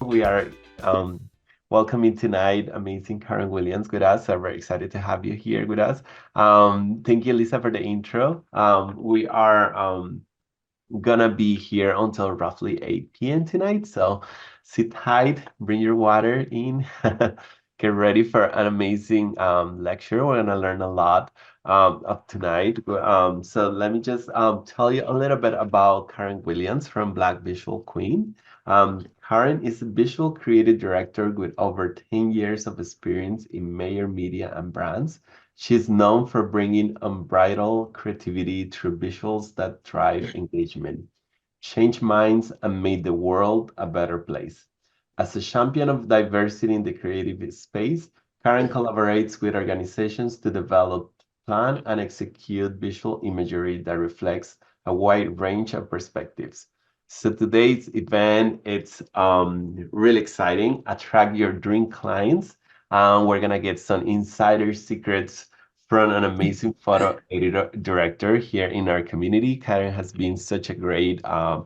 We are welcoming tonight amazing Karen Williams with us. I'm very excited to have you here with us. Thank you, Lisa, for the intro. We are gonna be here until roughly 8 p.m. tonight. So sit tight, bring your water in, get ready for an amazing lecture. We're gonna learn a lot of tonight. So let me just tell you a little bit about Karen Williams from Black Visual Queen. Karen is a visual creative director with over 10 years of experience in major media and brands. She's known for bringing unbridled creativity through visuals that drive engagement, change minds, and make the world a better place. As a champion of diversity in the creative space, Karen collaborates with organizations to develop, plan, and execute visual imagery that reflects a wide range of perspectives. So today's event, it's really exciting. Attract your dream clients. We're gonna get some insider secrets from an amazing photo editor director here in our community. Karen has been such a great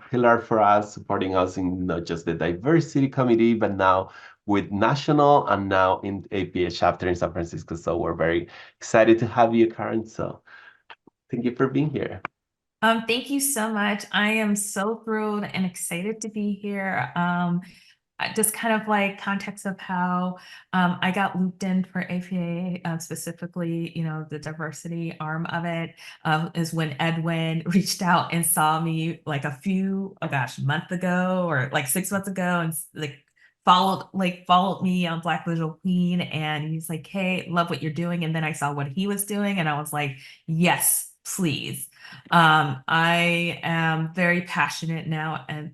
pillar for us, supporting us in not just the diversity committee, but now with national and now in APA chapter in San Francisco. So we're very excited to have you, Karen. So thank you for being here. Thank you so much. I am so thrilled and excited to be here. Just kind of like context of how I got looped in for APA, specifically, the diversity arm of it, is when Edwin reached out and saw me like month ago or like 6 months ago, and like followed me on Black Visual Queen, and he's like, "Hey, love what you're doing." And then I saw what he was doing, and I was like, "Yes, please." I am very passionate now, and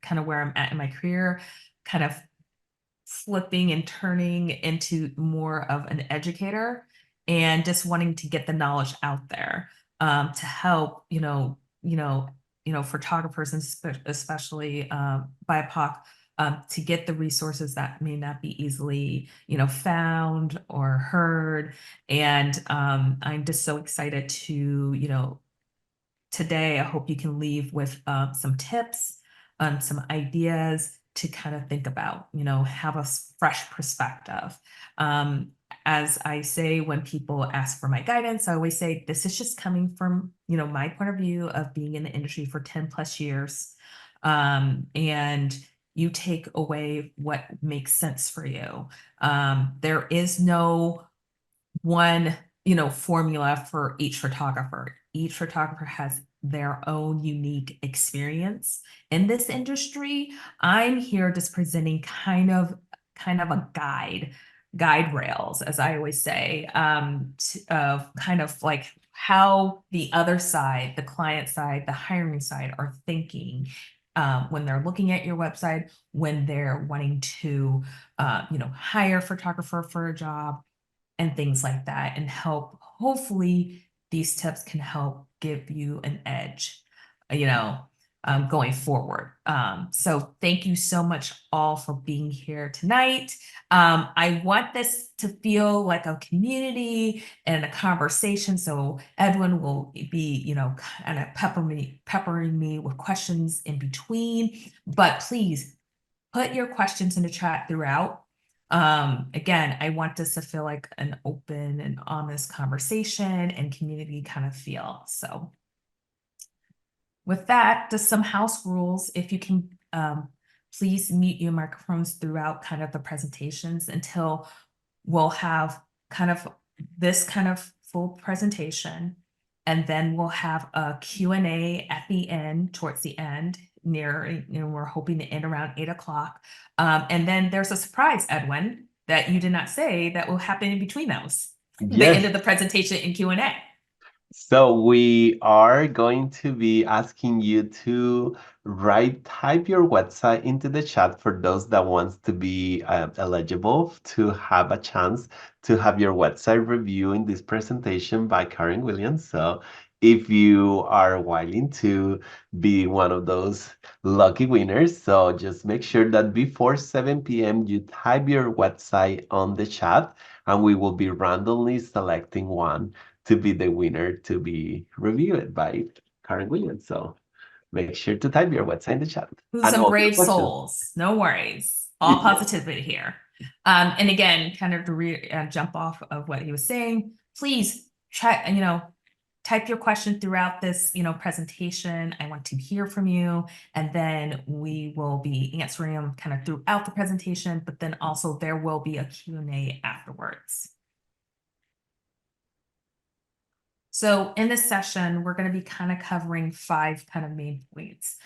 kind of where I'm at in my career, kind of flipping and turning into more of an educator and just wanting to get the knowledge out there, to help, photographers, and especially BIPOC, to get the resources that may not be easily, found or heard. And I'm just so excited to, today, I hope you can leave with some tips, some ideas to kind of think about, have a fresh perspective. As I say, when people ask for my guidance, I always say, this is just coming from, my point of view of being in the industry for 10 plus years. And you take away what makes sense for you. There is no one, formula for each photographer. Each photographer has their own unique experience in this industry. I'm here just presenting kind of a guide rails, as I always say, of kind of like how the other side, the client side, the hiring side, are thinking when they're looking at your website, when they're wanting to hire a photographer for a job, and things like that, and hopefully these tips can help give you an edge, going forward. So thank you so much all for being here tonight. I want this to feel like a community and a conversation. So Edwin will be, kind of peppering me with questions in between, but please put your questions in the chat throughout. Again, I want this to feel like an open and honest conversation and community kind of feel. So with that, just some house rules. If you can, please mute your microphones throughout kind of the presentations until we'll have kind of this kind of full presentation. And then we'll have a Q&A at the end, towards the end, we're hoping to end around 8 o'clock. And then there's a surprise, Edwin, that you did not say that will happen in between those. Yes. The end of the presentation and Q&A. So we are going to be asking you to type your website into the chat for those that wants to be eligible to have a chance to have your website review in this presentation by Karen Williams. So if you are willing to be one of those lucky winners, so just make sure that before 7 p.m. you type your website on the chat, and we will be randomly selecting one to be the winner to be reviewed by Karen Williams. So make sure to type your website in the chat. Some brave souls. No worries. all positivity here. And again, kind of to jump off of what he was saying, please try, type your question throughout this, presentation. I want to hear from you, and then we will be answering them kind of throughout the presentation, but then also there will be a Q&A afterwards. So in this session, we're going to be kind of covering 5 kind of main points.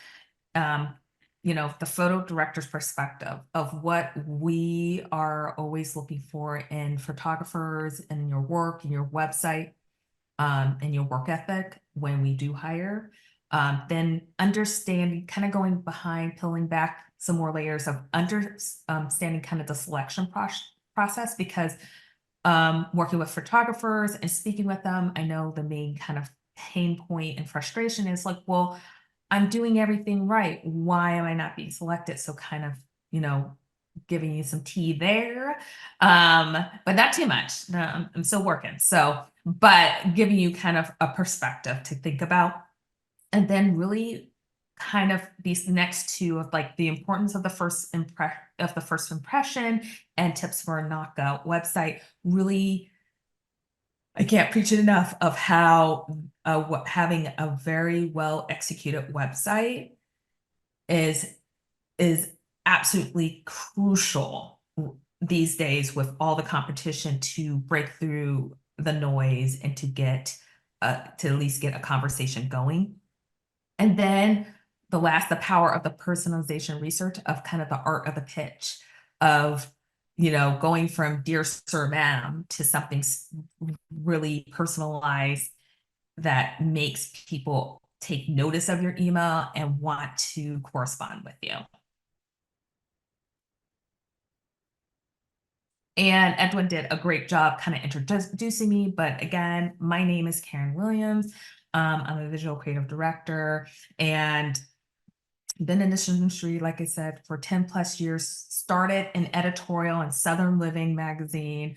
The photo director's perspective of what we are always looking for in photographers and your work and your website, and your work ethic when we do hire. Then understanding, kind of going behind, peeling back some more layers of understanding kind of the selection process, because working with photographers and speaking with them, I know the main kind of pain point and frustration is like, well, I'm doing everything right. Why am I not being selected? So kind of, giving you some tea there, but not too much. No, I'm still working. So, but giving you kind of a perspective to think about, and then really kind of these next 2 of like the importance of the first impression and tips for a knockout website. Really, I can't preach it enough of how having a very well executed website is absolutely crucial these days with all the competition to break through the noise and to get to at least get a conversation going. And then the power of the personalization research of kind of the art of the pitch of, going from dear sir, ma'am to something really personalized that makes people take notice of your email and want to correspond with you. And Edwin did a great job kind of introducing me. But again, my name is Karen Williams. I'm a visual creative director and been in this industry, like I said, for 10 plus years. Started in editorial in Southern Living magazine,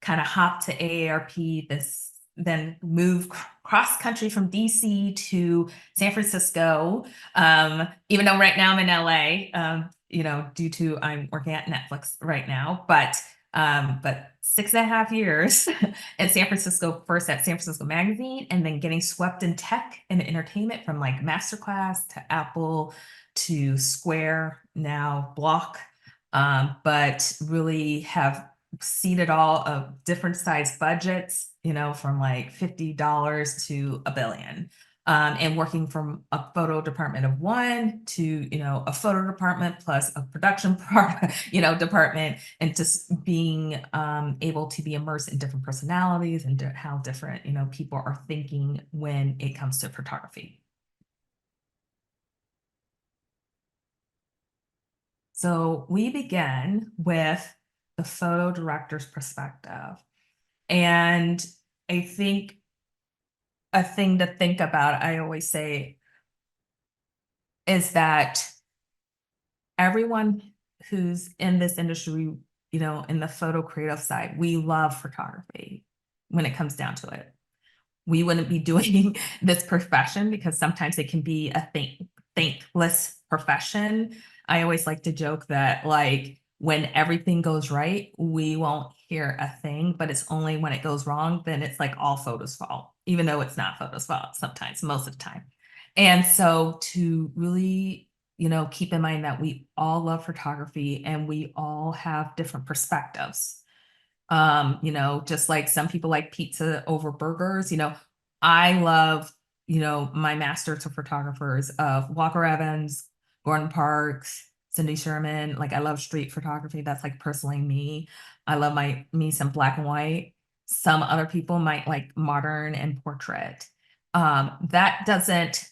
kind of hopped to AARP, then moved cross country from DC to San Francisco. Even though right now I'm in LA, due to I'm working at Netflix right now, but 6.5 years in San Francisco, first at San Francisco Magazine, and then getting swept in tech and entertainment from like Masterclass to Apple to Square, now Block, but really have seen it all of different size budgets, from like $50 to $1 billion. And working from a photo department of 1 to, a photo department plus a production department, and just being able to be immersed in different personalities and how different, people are thinking when it comes to photography. So we begin with the photo director's perspective. And I think a thing to think about, I always say, is that everyone who's in this industry, in the photo creative side, we love photography when it comes down to it. We wouldn't be doing this profession because sometimes it can be a thankless profession. I always like to joke that like when everything goes right, we won't hear a thing, but it's only when it goes wrong, then it's like all photos' fault, even though it's not photos' fault sometimes, most of the time. And so to really, keep in mind that we all love photography and we all have different perspectives. Just like some people like pizza over burgers, I love, my masters of photographers of Walker Evans, Gordon Parks, Cindy Sherman. Like I love street photography. That's like personally me. I love me some black and white. Some other people might like modern and portrait. That doesn't,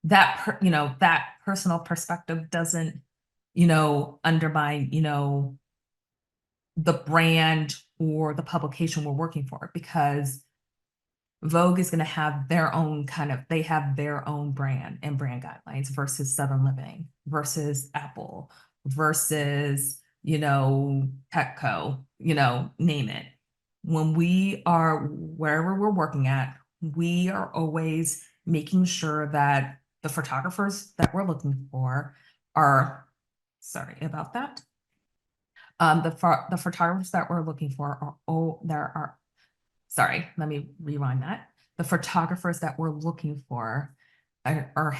that personal perspective doesn't, undermine, the brand or the publication we're working for, because Vogue is going to have their own they have their own brand and brand guidelines versus Southern Living versus Apple versus, Petco, name it. When we are wherever we're working at, we are always making sure that the photographers that we're looking for are, sorry about that. The photographers that we're looking for are, sorry, let me rewind that. The photographers that we're looking for are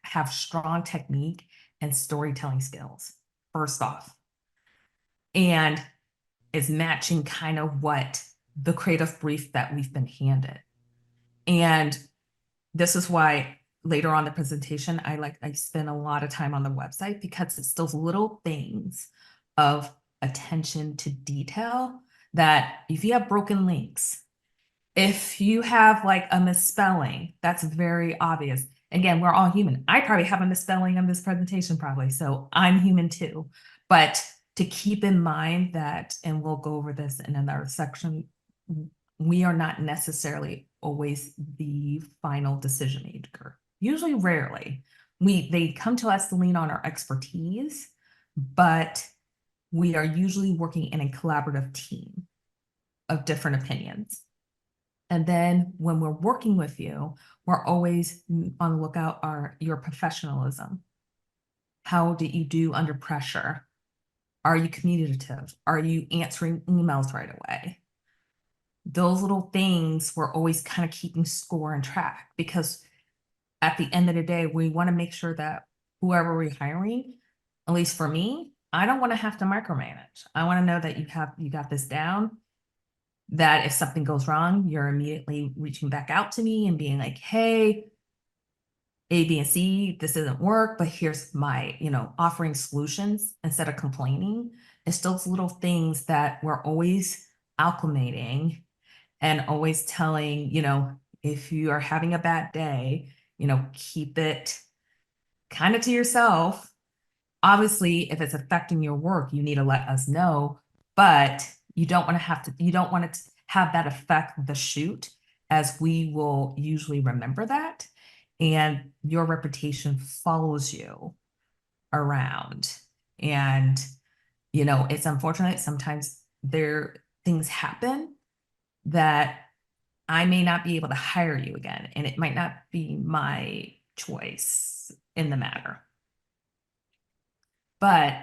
have strong technique and storytelling skills, first off, and is matching kind of what the creative brief that we've been handed. And this is why later on the presentation, I spend a lot of time on the website, because it's those little things of attention to detail that if you have broken links, if you have like a misspelling, that's very obvious. Again, we're all human. I probably have a misspelling on this presentation, probably. So I'm human too. But to keep in mind that, and we'll go over this in another section, we are not necessarily always the final decision maker. Usually, rarely. They come to us to lean on our expertise, but we are usually working in a collaborative team of different opinions. And then when we're working with you, we're always on the lookout for your professionalism. How do you do under pressure? Are you communicative? Are you answering emails right away? Those little things we're always kind of keeping score and track, because at the end of the day, we want to make sure that whoever we're hiring, at least for me, I don't want to have to micromanage. I want to know that you got this down, that if something goes wrong, you're immediately reaching back out to me and being like, hey, A, B, and C, this doesn't work, but here's my, offering solutions instead of complaining. It's those little things that we're always acclimating and always telling, if you are having a bad day, keep it kind of to yourself. Obviously, if it's affecting your work, you need to let us know, but you don't want to have that affect the shoot, as we will usually remember that. And your reputation follows you around. And, it's unfortunate. Sometimes things happen that I may not be able to hire you again, and it might not be my choice in the matter. But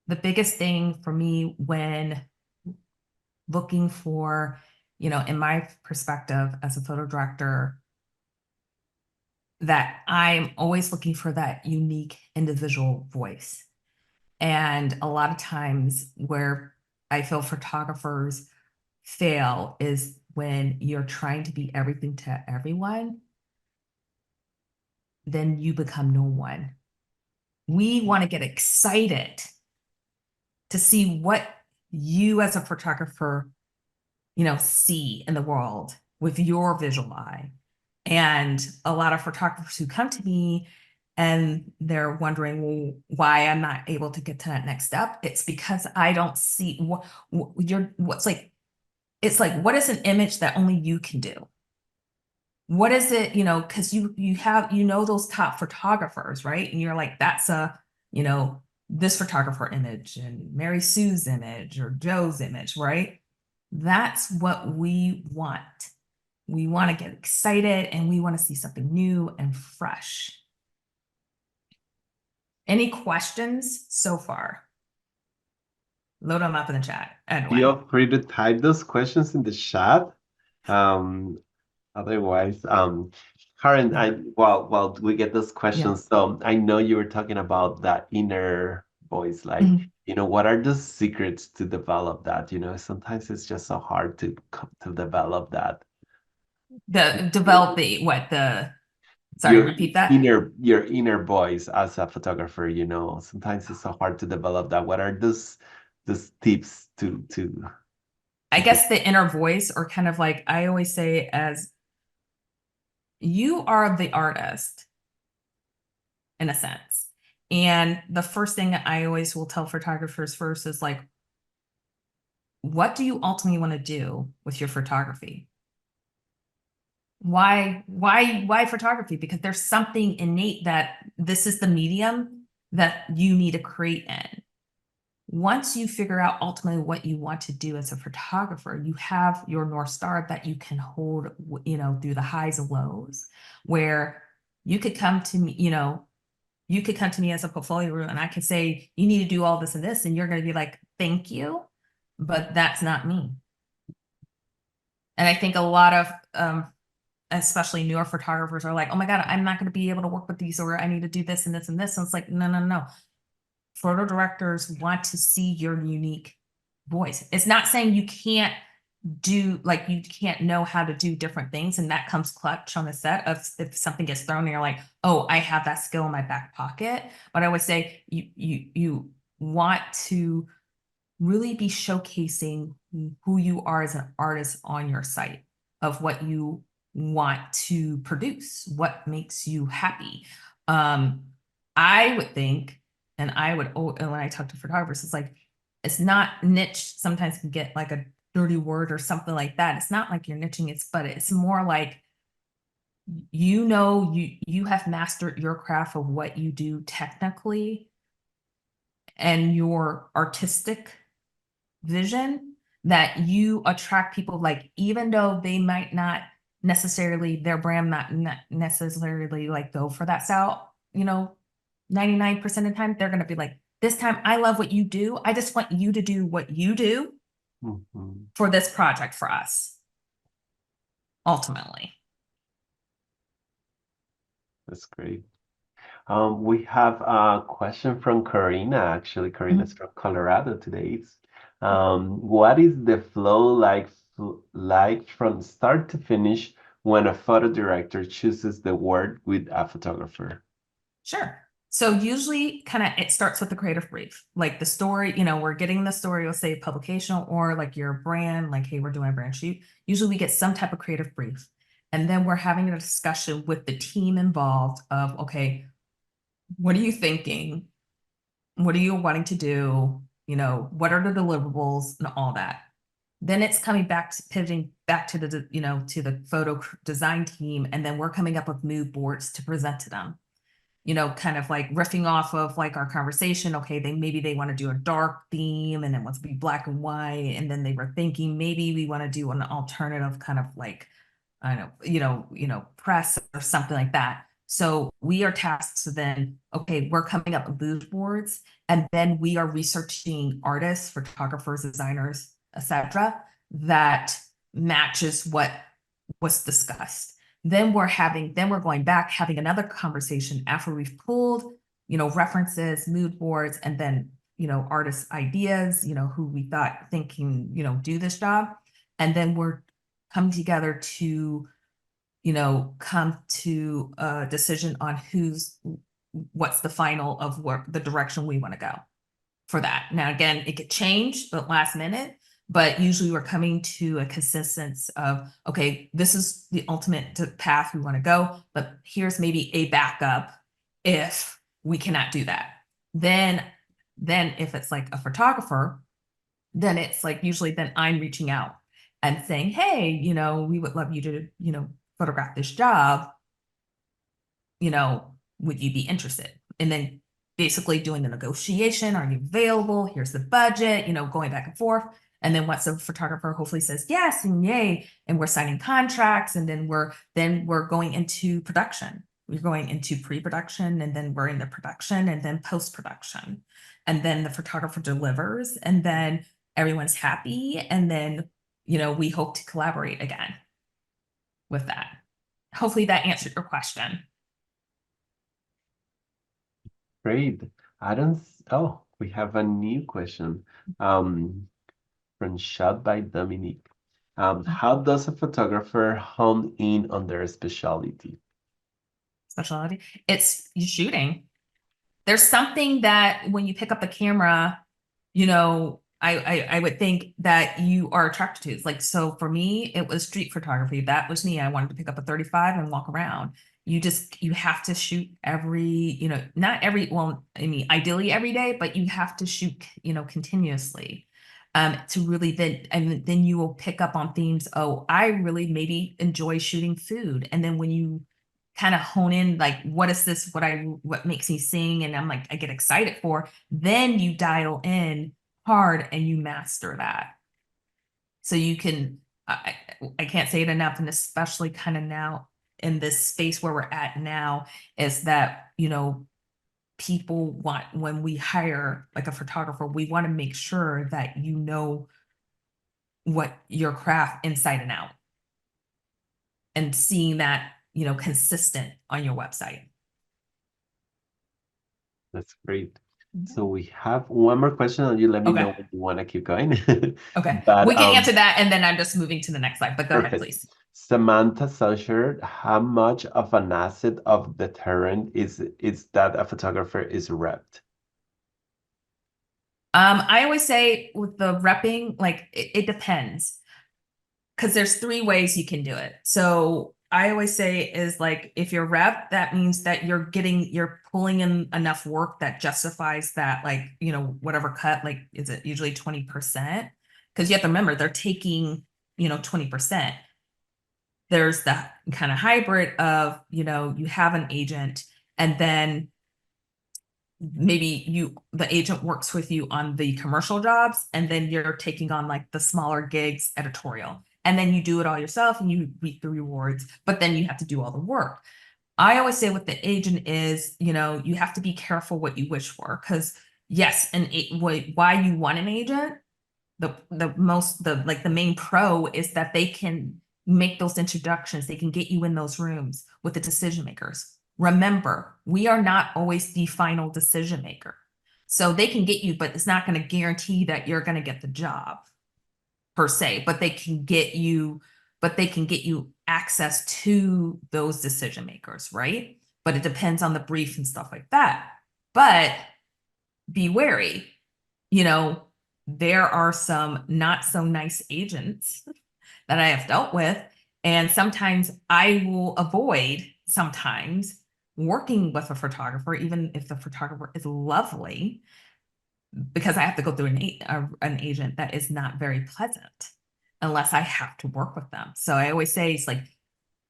the biggest thing for me when looking for, in my perspective as a photo director, that I'm always looking for that unique individual voice. And a lot of times where I feel photographers fail is when you're trying to be everything to everyone, then you become no one. We want to get excited to see what you as a photographer, see in the world with your visual eye. And a lot of photographers who come to me and they're wondering, well, why I'm not able to get to that next step. It's because I don't see it's like, what is an image that only you can do? What is it, because you have, those top photographers, right? And you're like, that's this photographer image and Mary Sue's image or Joe's image, right? That's what we want. We want to get excited and we want to see something new and fresh. Any questions so far? Load them up in the chat. Edwin. Feel free to type those questions in the chat. Otherwise, Karen, while we get those questions, so I know you were talking about that inner voice, like, what are the secrets to develop that? Sometimes it's just so hard to develop that. Sorry, repeat that. Your inner voice as a photographer, sometimes it's so hard to develop that. What are those tips to I guess the inner voice, or kind of like I always say, as you are the artist in a sense. And the first thing I always will tell photographers first is like, what do you ultimately want to do with your photography? Why photography? Because there's something innate that this is the medium that you need to create in. Once you figure out ultimately what you want to do as a photographer, you have your North Star that you can hold, through the highs and lows, where you could come to me, you could come to me as a portfolio and I could say, you need to do all this and this, and you're going to be like, thank you, but that's not me. And I think a lot of, especially newer photographers are like, oh my God, I'm not going to be able to work with these, or I need to do this and this and this. And it's like, no, no, no. Photo directors want to see your unique voice. It's not saying you can't do, like, you can't know how to do different things, and that comes clutch on the set of if something gets thrown and you're like, oh, I have that skill in my back pocket. But I would say you want to really be showcasing who you are as an artist on your site, of what you want to produce, what makes you happy. I would think, and and when I talk to photographers, it's like, it's not niche. Sometimes can get like a dirty word or something like that. It's not like you're niching it, but it's more like, you have mastered your craft of what you do technically, and your artistic vision, that you attract people, like, even though they might not necessarily, their brand not necessarily like go for that style, 99% of the time, they're going to be like, this time I love what you do. I just want you to do what you do for this project for us, ultimately. That's great. We have a question from Karina. Actually, Karina's from Colorado today. What is the flow like from start to finish when a photo director chooses the work with a photographer? Sure. So usually kind of it starts with the creative brief, like the story, we're getting the story, let's say publication, or like your brand, like, hey, we're doing a brand shoot. Usually we get some type of creative brief. And then we're having a discussion with the team involved of, okay, what are you thinking? What are you wanting to do? What are the deliverables and all that? Then it's coming back to pivoting back to the photo design team. And then we're coming up with mood boards to present to them, kind of like riffing off of like our conversation. Okay, maybe they want to do a dark theme and it wants to be black and white. And then they were thinking maybe we want to do an alternative kind of like, I don't know, press or something like that. So we are tasked to then, okay, we're coming up with mood boards, and then we are researching artists, photographers, designers, etc., that matches what was discussed. Then we're going back, having another conversation after we've pulled, references, mood boards, and then, artist ideas, who we thought thinking, do this job. And then we're coming together to, come to a decision on what's the final of the direction we want to go for that. Now, again, it could change the last minute, but usually we're coming to a consensus of, okay, this is the ultimate path we want to go, but here's maybe a backup if we cannot do that. Then if it's like a photographer, then it's like, usually then I'm reaching out and saying, hey, we would love you to, photograph this job. Would you be interested? And then basically doing the negotiation. Are you available? Here's the budget, going back and forth. And then once the photographer hopefully says yes and yay, and we're signing contracts, and then we're going into production. We're going into pre-production, and then we're in the production, and then post-production. And then the photographer delivers, and then everyone's happy. And then, we hope to collaborate again with that. Hopefully that answered your question. Great. I don't. Oh, we have a new question. From Shot by Dominique. How does a photographer hone in on their specialty? Specialty. It's shooting. There's something that when you pick up the camera, I would think that you are attracted to. It's like, so for me, it was street photography. That was me. I wanted to pick up a 35 and walk around. You have to shoot not every, well, I mean, ideally every day, but you have to shoot, continuously. To really then you will pick up on themes. Oh, I really maybe enjoy shooting food. And then when you kind of hone in, like, what is this, what makes me sing, and I'm like, I get excited for, then you dial in hard and you master that. So you can, I can't say it enough, and especially kind of now in this space where we're at now, is that, people want, when we hire like a photographer, we want to make sure that you know what your craft inside and out, and seeing that, consistent on your website. That's great. So we have one more question, and you let me Okay. know when you want to keep going. Okay. But We can answer that, and then I'm just moving to the next slide, but go ahead, perfect. please. Samantha Susher, how much of an asset of deterrent is that a photographer is repped? I always say with the repping, like it depends, because there's three ways you can do it. So I always say is like, if you're rep, that means that you're pulling in enough work that justifies that, like, whatever cut, like, is it usually 20%? Because you have to remember, they're taking, 20%. There's that kind of hybrid of, you have an agent, and then maybe the agent works with you on the commercial jobs, and then you're taking on like the smaller gigs, editorial, and then you do it all yourself and you reap the rewards, but then you have to do all the work. I always say with the agent is, you have to be careful what you wish for, because yes, why you want an agent, the main pro is that they can make those introductions, they can get you in those rooms with the decision makers. Remember, we are not always the final decision maker. So they can get you, but it's not going to guarantee that you're going to get the job per se, but they can get you access to those decision makers, right? But it depends on the brief and stuff like that. But be wary, you know, there are some not so nice agents that I have dealt with. And sometimes I will avoid sometimes working with a photographer, even if the photographer is lovely, because I have to go through an agent that is not very pleasant unless I have to work with them. So I always say it's like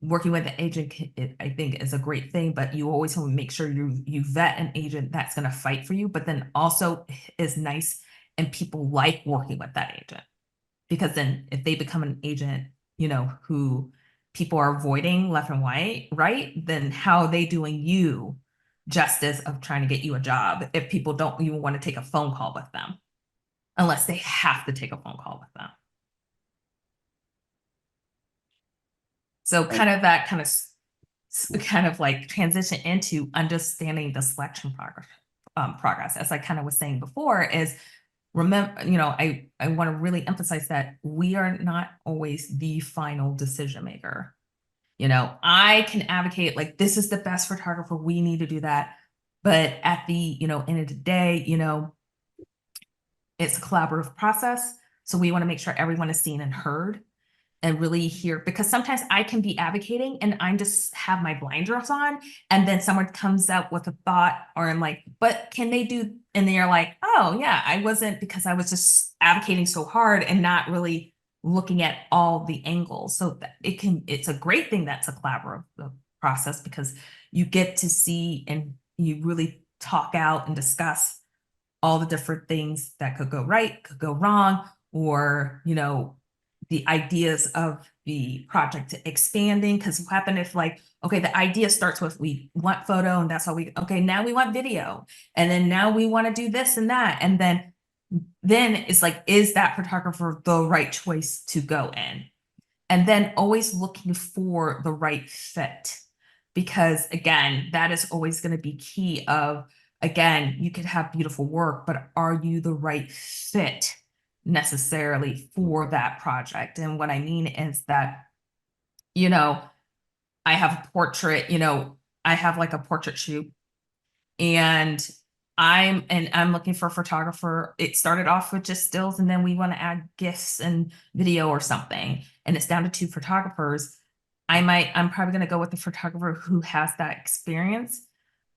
working with an agent, I think, is a great thing, but you always want to make sure you vet an agent that's going to fight for you, but then also is nice, and people like working with that agent. Because then if they become an agent, who people are avoiding left and right, then how are they doing you justice of trying to get you a job if people don't even want to take a phone call with them unless they have to take a phone call with them? So kind of that kind of like transition into understanding the selection progress, as I kind of was saying before, is remember, I want to really emphasize that we are not always the final decision maker. I can advocate like, this is the best photographer, we need to do that. But at the, end of the day, it's a collaborative process. So we want to make sure everyone is seen and heard and really hear, because sometimes I can be advocating and I'm just have my blinders on, and then someone comes up with a thought, or I'm like, but can they do, and they're like, oh yeah, I wasn't, because I was just advocating so hard and not really looking at all the angles. So that it's a great thing that's a collaborative process, because you get to see and you really talk out and discuss all the different things that could go right, could go wrong, or, the ideas of the project expanding. Because what happened if, like, okay, the idea starts with, we want photo and that's all okay, now we want video. And then now we want to do this and that. And then it's like, is that photographer the right choice to go in? And then always looking for the right fit. Because again, that is always going to be key of, again, you could have beautiful work, but are you the right fit necessarily for that project? And what I mean is that, I have a portrait, I have like a portrait shoot, and I'm looking for a photographer. It started off with just stills, and then we want to add gifs and video or something, and it's down to 2 photographers. I'm probably going to go with the photographer who has that experience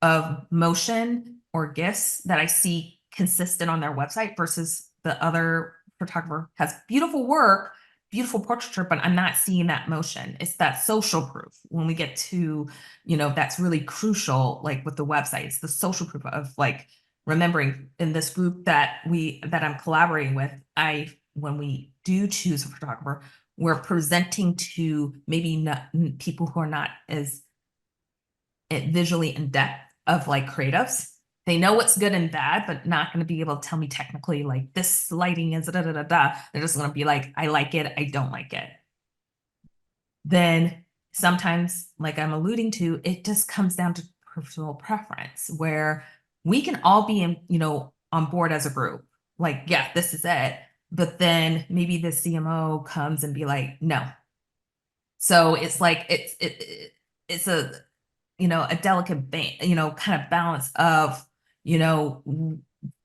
of motion or gifs that I see consistent on their website, versus the other photographer has beautiful work, beautiful portraiture, but I'm not seeing that motion. It's that social proof. When we get to, that's really crucial, like with the website, it's the social proof of, like, remembering in this group that I'm collaborating with, when we do choose a photographer, we're presenting to maybe not people who are not as visually in depth of like creatives. They know what's good and bad, but not going to be able to tell me technically like this lighting is da da da da. They're just going to be like, I like it, I don't like it. Then sometimes, like I'm alluding to, it just comes down to personal preference where we can all be in, on board as a group. Like, yeah, this is it. But then maybe the CMO comes and be like, no. So it's like it's a a delicate kind of balance of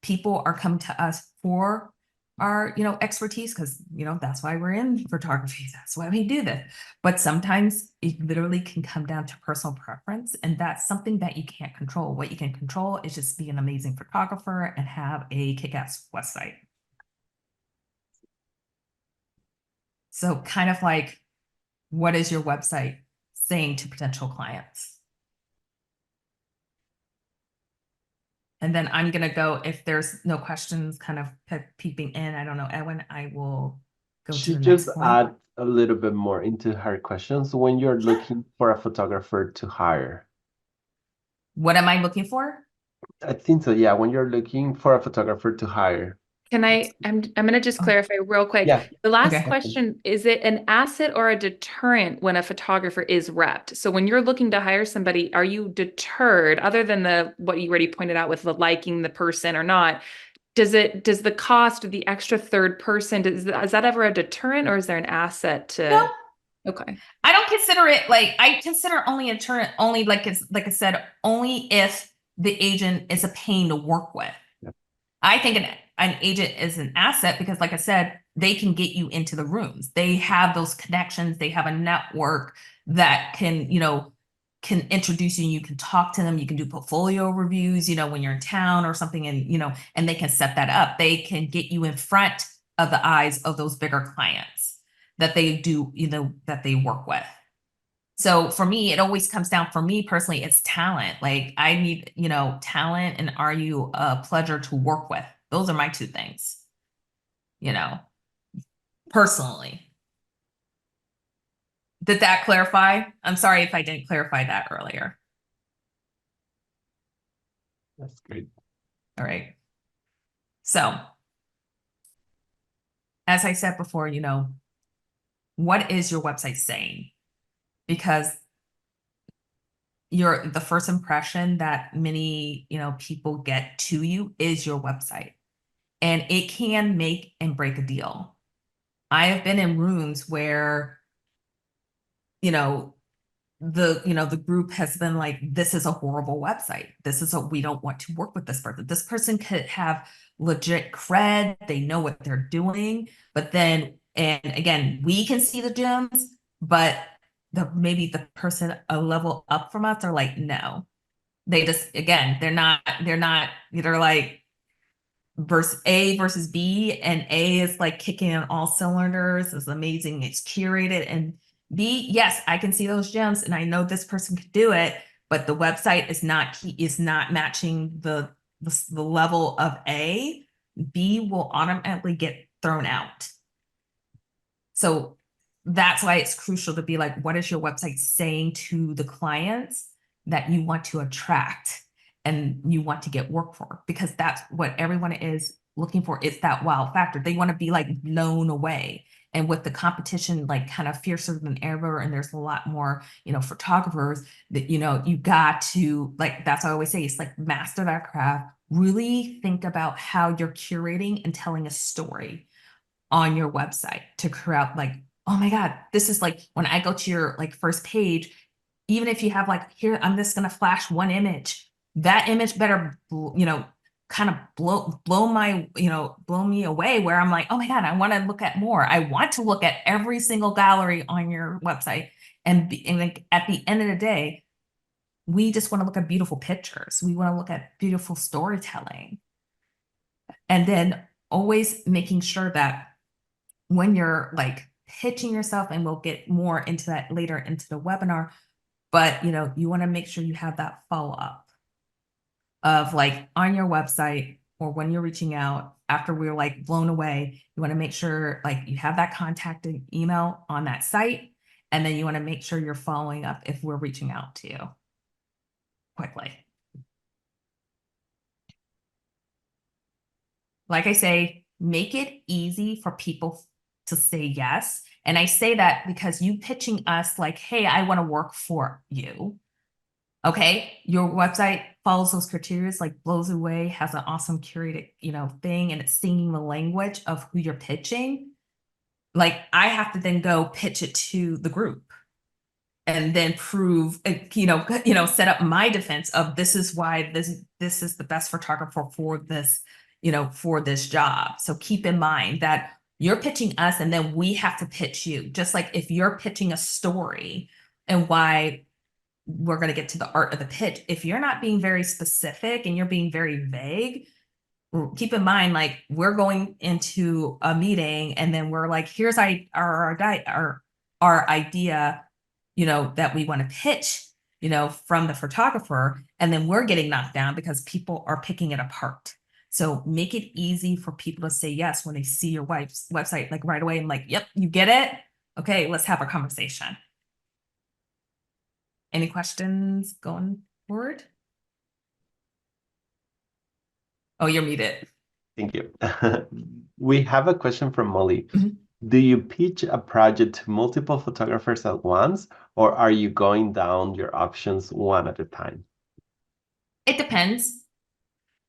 people are coming to us for our expertise because that's why we're in photography, that's why we do this. But sometimes it literally can come down to personal preference, and that's something that you can't control. What you can control is just be an amazing photographer and have a kick-ass website. So kind of like, what is your website saying to potential clients? And then I'm going to go, if there's no questions kind of peeping in, I don't know, Edwin, I will go to She the just next point. add a little bit more into her questions. When you're looking for a photographer to hire, What am I looking for? I think so. Yeah, when you're looking for a photographer to hire. I'm gonna just Oh, clarify real quick. Yeah. The last okay. question, is it an asset or a deterrent when a photographer is repped? So when you're looking to hire somebody, are you deterred other than what you already pointed out with the liking the person or not? Does the cost of the extra third person, is that ever a deterrent or is there an asset to? No, Okay. I don't consider it like, I consider only a deterrent only like I said, only if the agent is a pain to work with. Yeah. I think an agent is an asset because, like I said, they can get you into the rooms. They have those connections. They have a network that can introduce you. You can talk to them. You can do portfolio reviews, when you're in town or something, and they can set that up. They can get you in front of the eyes of those bigger clients that they do, that they work with. So for me, it always comes down, for me personally, it's talent. Like I need, talent, and are you a pleasure to work with? Those are my two things, personally. Did that clarify? I'm sorry if I didn't clarify that earlier. That's great. All right. So as I said before, what is your website saying? Because the first impression that many, people get to you is your website. And it can make and break a deal. I have been in rooms where, the group has been like, this is a horrible website. We don't want to work with this person. This person could have legit cred. They know what they're doing. But then, and again, we can see the gems, but maybe the person a level up from us are like, no. They just, again, they're like, A versus B, and A is like kicking on all cylinders. It's amazing. It's curated. And B, yes, I can see those gems and I know this person could do it, but the website is not matching the level of A. B will automatically get thrown out. So that's why it's crucial to be like, what is your website saying to the clients that you want to attract and you want to get work for? Because that's what everyone is looking for, is that wow factor. They want to be like blown away. And with the competition like kind of fiercer than ever, and there's a lot more, photographers that, you got to, like, that's what I always say, it's like master that craft. Really think about how you're curating and telling a story on your website to create like, oh my God, this is like when I go to your like first page, even if you have like, here, I'm just going to flash one image, that image better, kind of blow me away, where I'm like, oh my God, I want to look at more. I want to look at every single gallery on your website. And like, at the end of the day, we just want to look at beautiful pictures. We want to look at beautiful storytelling. And then always making sure that when you're like pitching yourself, and we'll get more into that later into the webinar, but you want to make sure you have that follow-up of like on your website, or when you're reaching out after we're like blown away, you want to make sure like you have that contact email on that site, and then you want to make sure you're following up if we're reaching out to you quickly. like I say, make it easy for people to say yes. And I say that because you pitching us like, hey, I want to work for you. Okay, your website follows those criteria, like blows away, has an awesome curated, thing, and it's singing the language of who you're pitching. Like I have to then go pitch it to the group and then prove, set up my defense of this is why this is the best photographer for this, for this job. So keep in mind that you're pitching us and then we have to pitch you. Just like if you're pitching a story and why we're going to get to the art of the pitch. If you're not being very specific and you're being very vague, keep in mind, like we're going into a meeting and then we're like, here's our idea, that we want to pitch, from the photographer. And then we're getting knocked down because people are picking it apart. So make it easy for people to say yes when they see your website, like right away and like, yep, you get it. Okay, let's have a conversation. Any questions going forward? Oh, you're muted. Thank you. We have a question from Molly. Mhm. Do you pitch a project to multiple photographers at once, or are you going down your options one at a time? It depends.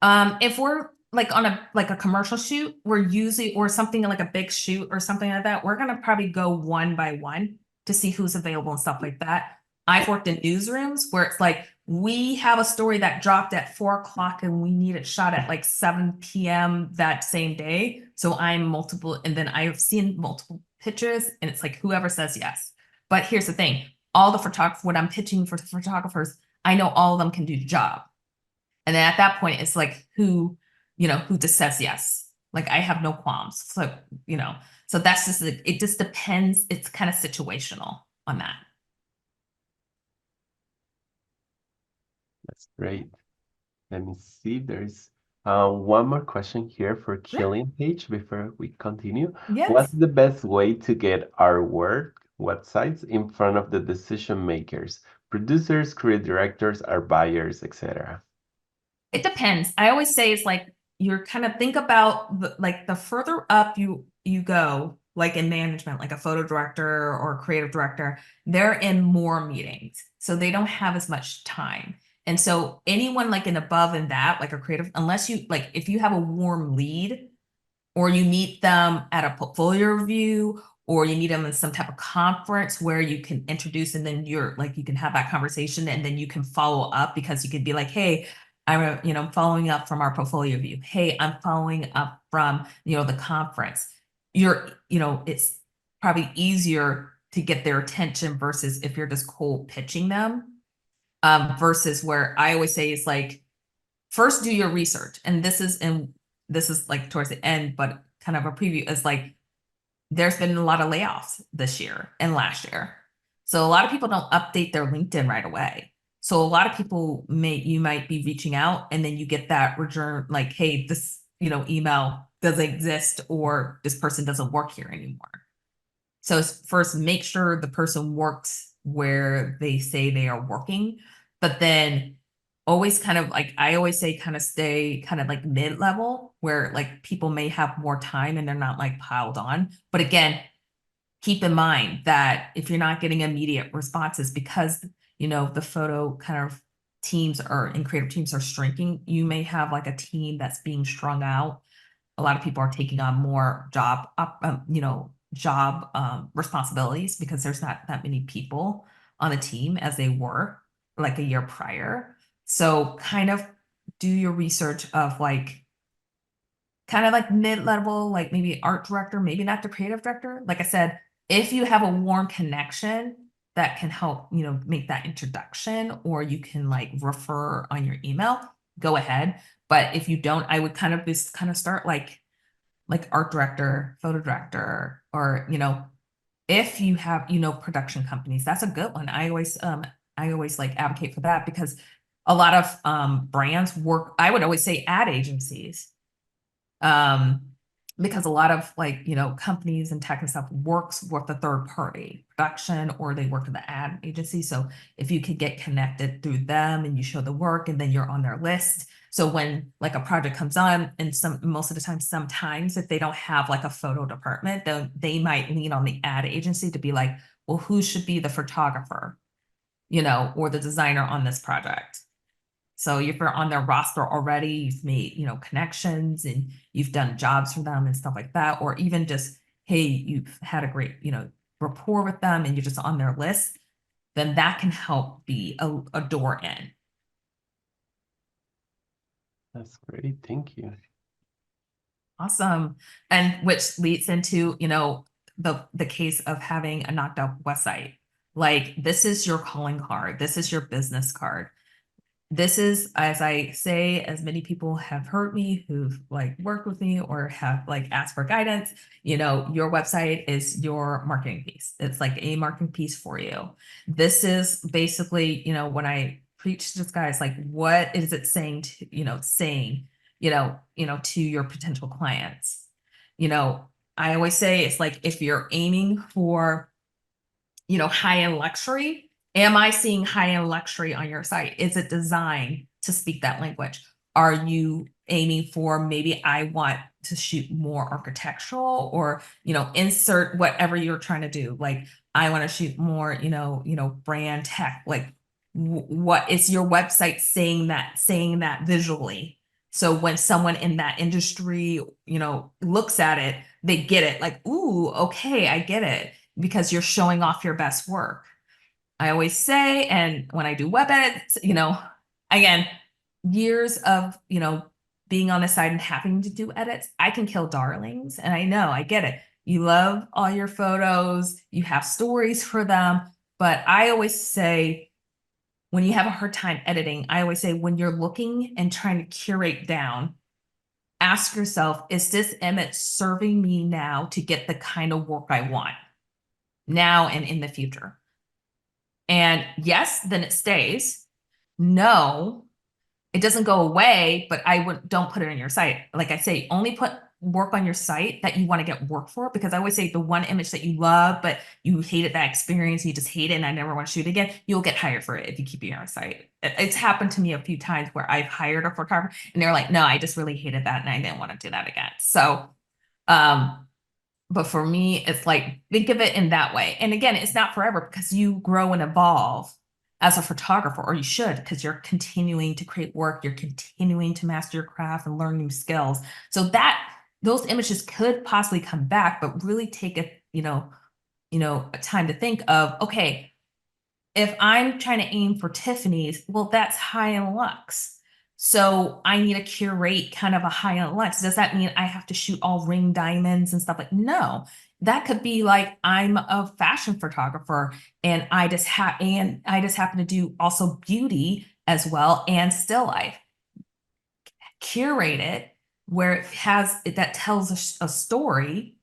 If we're like on a commercial shoot, we're usually, or something like a big shoot or something like that, we're gonna probably go one by one to see who's available and stuff like that. I've worked in newsrooms where it's like, we have a story that dropped at 4 o'clock and we need it shot at like 7 p.m. that same day. So I'm multiple, and then I've seen multiple pitches and it's like whoever says yes. But here's the thing, all the photographers, when I'm pitching for photographers, I know all of them can do the job. And then at that point, it's like who just says yes. Like I have no qualms. So, so that's just, it just depends. It's kind of situational on that. That's great. Let me see. There's one more question here for Killian Page before we continue. Yes. What's the best way to get our work websites in front of the decision makers, producers, creative directors, our buyers, etc.? It depends. I always say it's like you're kind of think about the further up you go, like in management, like a photo director or a creative director, they're in more meetings, so they don't have as much time. And so anyone like in above and that, like a creative, unless you like, if you have a warm lead or you meet them at a portfolio review or you meet them in some type of conference where you can introduce and then you're like, you can have that conversation and then you can follow up because you could be like, hey, I'm following up from our portfolio review. Hey, I'm following up from, the conference. It's probably easier to get their attention versus if you're just cold pitching them. Versus where I always say is like, first do your research. And this is like towards the end, but kind of a preview is like, there's been a lot of layoffs this year and last year. So a lot of people don't update their LinkedIn right away. So a lot of people you might be reaching out and then you get that return like, hey, this, email doesn't exist or this person doesn't work here anymore. So first make sure the person works where they say they are working, but then always kind of like, I always say kind of stay kind of like mid-level where like people may have more time and they're not like piled on. But again, keep in mind that if you're not getting immediate responses because, the photo kind of teams and creative teams are shrinking, you may have like a team that's being strung out. A lot of people are taking on more job responsibilities because there's not that many people on the team as they were like a year prior. So kind of do your research of like kind of like mid-level, like maybe art director, maybe not the creative director. Like I said, if you have a warm connection that can help, make that introduction, or you can like refer on your email, go ahead. But if you don't, I would kind of just kind of start like art director, photo director, or, if you have, production companies, that's a good one. I always like advocate for that because a lot of brands work, I would always say ad agencies. Because a lot of like, companies and tech and stuff works with a third party production or they work in the ad agency. So if you could get connected through them and you show the work and then you're on their list. So when like a project comes on, and most of the time, sometimes if they don't have like a photo department, then they might lean on the ad agency to be like, well, who should be the photographer, or the designer on this project? So if you're on their roster already, you've made, connections and you've done jobs for them and stuff like that, or even just, hey, you've had a great, rapport with them and you're just on their list, then that can help be a door in. That's great. Thank you. Awesome. And which leads into, the case of having a knocked out website. Like, this is your calling card. This is your business card. This is, as I say, as many people have heard me who've like worked with me or have like asked for guidance, your website is your marketing piece. It's like a marketing piece for you. This is basically, when I preach to this guy, it's like, what is it saying to your potential clients? I always say it's like, if you're aiming for, high-end luxury, am I seeing high-end luxury on your site? Is it designed to speak that language? Are you aiming for, maybe I want to shoot more architectural, or, insert whatever you're trying to do. Like, I want to shoot more, brand tech. Like, what is your website saying that visually? So when someone in that industry, looks at it, they get it, like, ooh, okay, I get it, because you're showing off your best work. I always say, and when I do web edits, again, years of, being on the side and having to do edits, I can kill darlings. And I know, I get it. You love all your photos, you have stories for them. But I always say, when you have a hard time editing, I always say, when you're looking and trying to curate down, ask yourself, is this image serving me now to get the kind of work I want now and in the future? And yes, then it stays. No, it doesn't go away, but don't put it on your site. Like I say, only put work on your site that you want to get work for, because I always say, the one image that you love, but you hated that experience, you just hate it, and I never want to shoot again, you'll get hired for it if you keep it on your site. It's happened to me a few times where I've hired a photographer and they're like, no, I just really hated that and I didn't want to do that again. So, but for me, it's like, think of it in that way. And again, it's not forever, because you grow and evolve as a photographer, or you should, because you're continuing to create work, you're continuing to master your craft and learn new skills. So that those images could possibly come back, but really take a time to think of, okay, if I'm trying to aim for Tiffany's, well, that's high-end luxe. So I need to curate kind of a high-end luxe. Does that mean I have to shoot all ring diamonds and stuff? Like, no, that could be like, I'm a fashion photographer and I just happen to do also beauty as well and still life. Curate it where that tells a story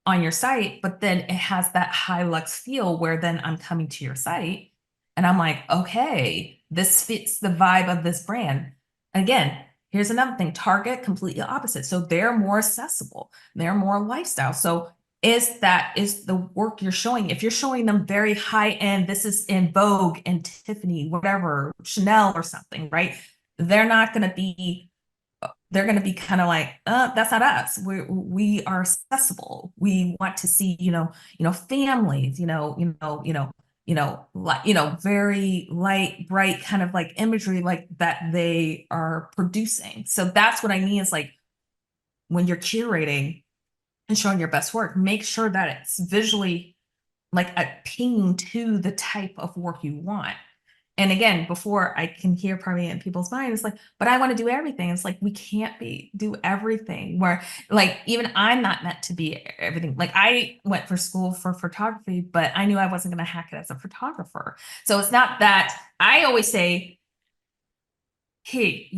on your site, but then it has that high luxe feel where then I'm coming to your site and I'm like, okay, this fits the vibe of this brand. Again, here's another thing, Target, completely opposite. So they're more accessible, they're more lifestyle. So is the work you're showing, if you're showing them very high end, this is in Vogue and Tiffany, whatever, Chanel or something, right? They're going to be kind of like, that's not us. We are accessible. We want to see, families, very light, bright kind of like imagery like that they are producing. So that's what I mean is like, when you're curating and showing your best work, make sure that it's visually like appealing to the type of work you want. And again, before I can hear probably in people's minds, it's like, but I want to do everything. It's like, we can't do everything, where like, even I'm not meant to be everything. Like, I went for school for photography, but I knew I wasn't going to hack it as a photographer. So it's not that. I always say, hey,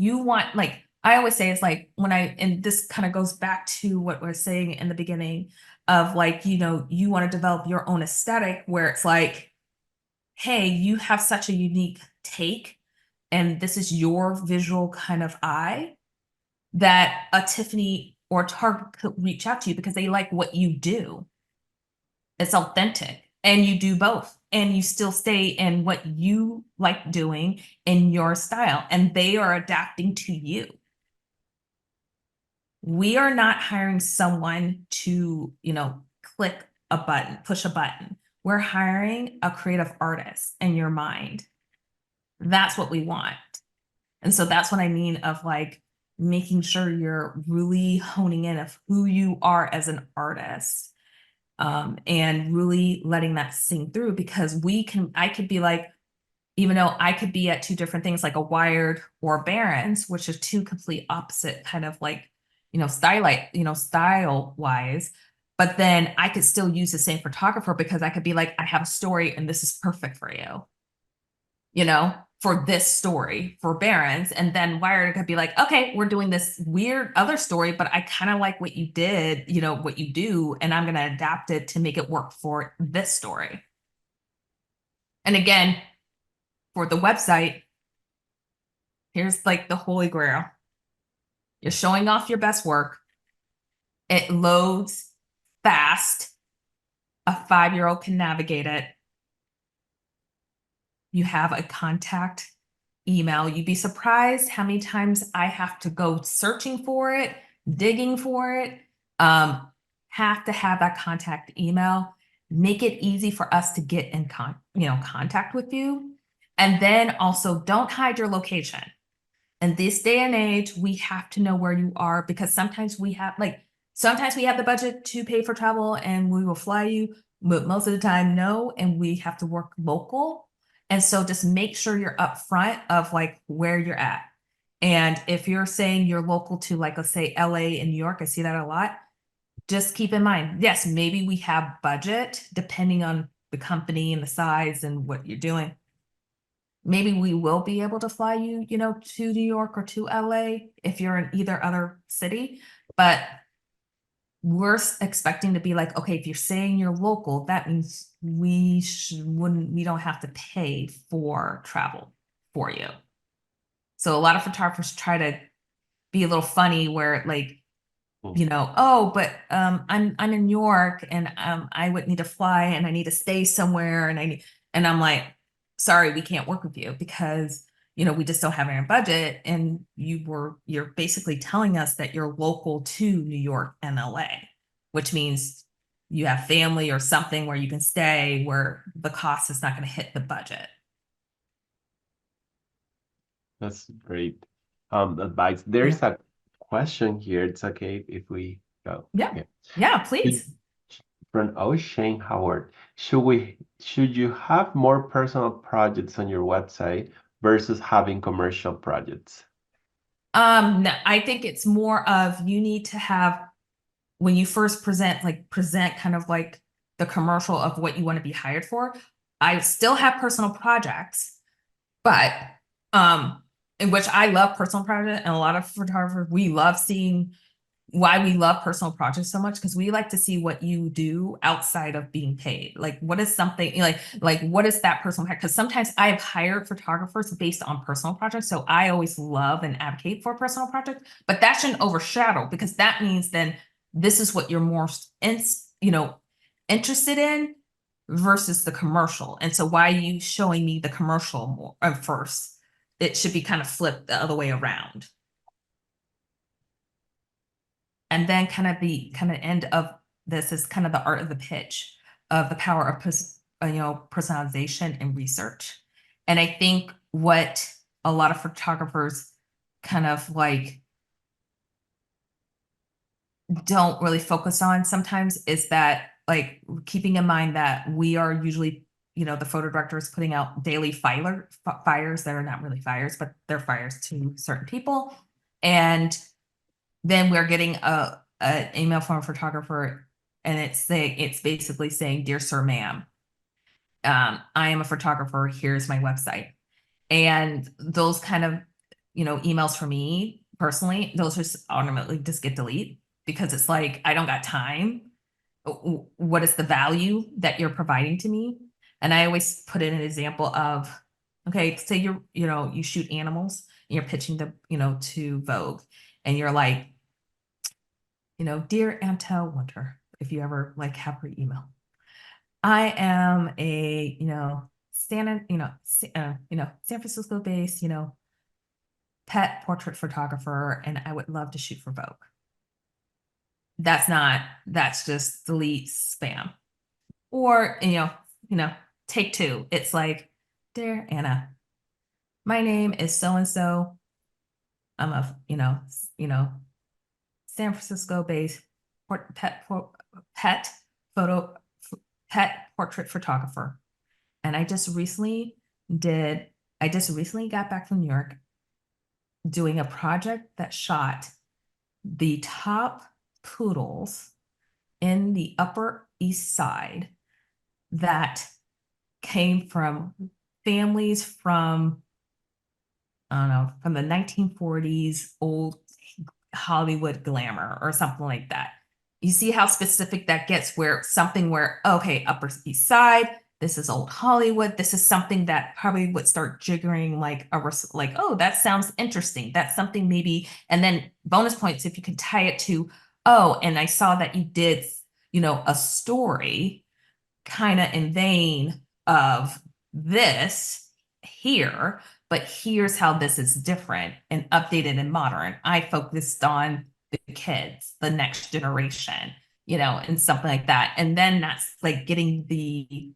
I always say, it's like, and this kind of goes back to what we're saying in the beginning of like, you want to develop your own aesthetic, where it's like, hey, you have such a unique take, and this is your visual kind of eye, that a Tiffany or Target could reach out to you because they like what you do. It's authentic, and you do both, and you still stay in what you like doing in your style, and they are adapting to you. we are not hiring someone to, click a button, push a button. We're hiring a creative artist in your mind. That's what we want. And so that's what I mean of like making sure you're really honing in of who you are as an artist, and really letting that sink through, because I could be like, even though I could be at two different things like a Wired or Barron's, which are two complete opposite kind of like, style wise, but then I could still use the same photographer because I could be like, I have a story and this is perfect for you, for this story for Barron's. And then Wired could be like, okay, we're doing this weird other story, but I kind of like what you did, what you do, and I'm going to adapt it to make it work for this story. And again, for the website, here's like the holy grail. You're showing off your best work. It loads fast. A 5-year-old can navigate it. You have a contact email. You'd be surprised how many times I have to go searching for it, digging for it. Have to have that contact email. Make it easy for us to get in contact with you. And then also don't hide your location. In this day and age, we have to know where you are, because sometimes we have the budget to pay for travel and we will fly you, but most of the time, no, and we have to work local. And so just make sure you're upfront of like where you're at. And if you're saying you're local to, like, let's say LA and New York, I see that a lot. Just keep in mind, yes, maybe we have budget depending on the company and the size and what you're doing. Maybe we will be able to fly you, to New York or to LA if you're in either other city, but we're expecting to be like, okay, if you're saying you're local, that means we don't have to pay for travel for you. So a lot of photographers try to be a little funny where like, oh, but I'm in New York and I would need to fly and I need to stay somewhere and I'm like, sorry, we can't work with you because we just don't have any budget. And you're basically telling us that you're local to New York and LA, which means you have family or something where you can stay where the cost is not going to hit the budget. That's great advice. There's a question here. It's okay if we go. Yeah, please. From Shane Howard, should you have more personal projects on your website versus having commercial projects? No, I think it's more of you need to have, when you first present kind of like the commercial of what you want to be hired for. I still have personal projects, but in which I love personal projects, and a lot of photographers, we love seeing why we love personal projects so much, because we like to see what you do outside of being paid. Like, what is something like what is that personal project? Because sometimes I've hired photographers based on personal projects. So I always love and advocate for personal projects, but that shouldn't overshadow, because that means then this is what you're more interested in versus the commercial. And so why are you showing me the commercial more first? It should be kind of flipped the other way around. And then kind of the end of this is kind of the art of the pitch of the power of personalization and research. And I think what a lot of photographers kind of like don't really focus on sometimes is that, like, keeping in mind that we are usually, the photo director is putting out daily fires that are not really fires, but they're fires to certain people. And then we're getting an email from a photographer, and it's basically saying, "Dear sir, ma'am, I am a photographer. Here's my website." And those kind of emails for me personally, those just automatically just get deleted, because it's like, I don't got time. What is the value that you're providing to me? And I always put in an example of, okay, say you shoot animals and you're pitching to Vogue, and you're like, "Dear Antel Winter," if you ever like have her email, "I am a San Francisco based pet portrait photographer, and I would love to shoot for Vogue. that's just delete spam. Or, take two. It's like, dear Anna, my name is so-and-so. I'm a, San Francisco based pet photo pet portrait photographer. And I just recently got back from New York doing a project that shot the top poodles in the Upper East Side that came from families from, I don't know, from the 1940s, old Hollywood glamour or something like that. You see how specific that gets, where okay, Upper East Side, this is old Hollywood. This is something that probably would start jiggering like oh, that sounds interesting. That's something maybe, and then bonus points if you could tie it to, oh, and I saw that you did, a story kind of in vein of this here, but here's how this is different and updated and modern. I focused on the kids, the next generation, and something like that. And then that's like getting the,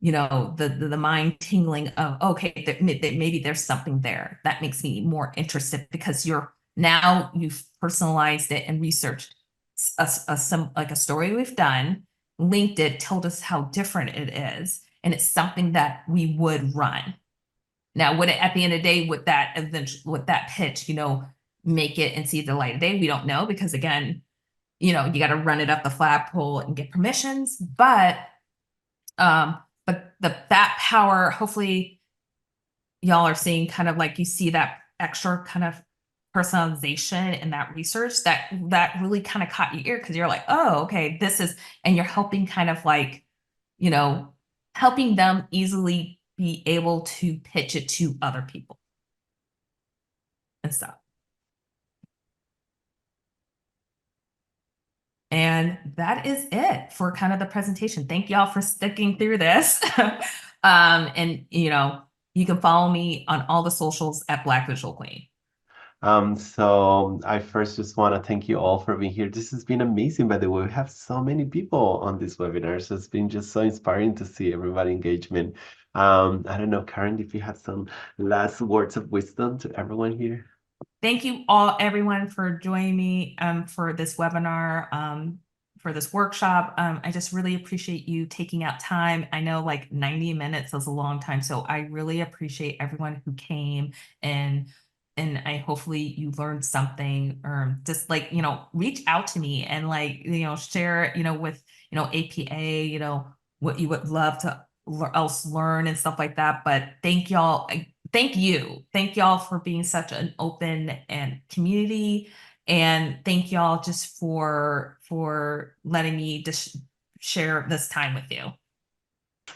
the mind tingling of, okay, that maybe there's something there that makes me more interested, because you've personalized it and researched some like a story we've done, linked it, told us how different it is, and it's something that we would run. Now, would it, at the end of the day, would that pitch, make it and see the light of day? We don't know, because again, you got to run it up the flagpole and get permissions. But that power, hopefully, y'all are seeing kind of like, you see that extra kind of personalization in that research that really kind of caught your ear, because you're like, oh, okay, and you're helping kind of like, helping them easily be able to pitch it to other people and stuff. And that is it for kind of the presentation. Thank y'all for sticking through this. And you can follow me on all the socials at Black Visual Queen. So I first just want to thank you all for being here. This has been amazing, by the way. We have so many people on this webinar, so it's been just so inspiring to see everybody engagement. I don't know, Karen, if you have some last words of wisdom to everyone here. Thank you all, everyone, for joining me for this webinar, for this workshop. I just really appreciate you taking out time. I know like 90 minutes is a long time, so I really appreciate everyone who came, and I hopefully you learned something, or just like, reach out to me and like, share, with, APA, what you would love to else learn and stuff like that. But thank y'all. Thank y'all for being such an open and community, and thank y'all just for letting me just share this time with you.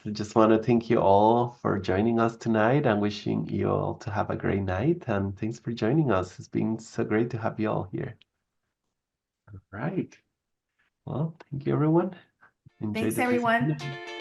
I just want to thank you all for joining us tonight, and wishing you all to have a great night, and thanks for joining us. It's been so great to have you all here. All right. Well, thank you, everyone. Enjoy Thanks, the rest of the everyone. night.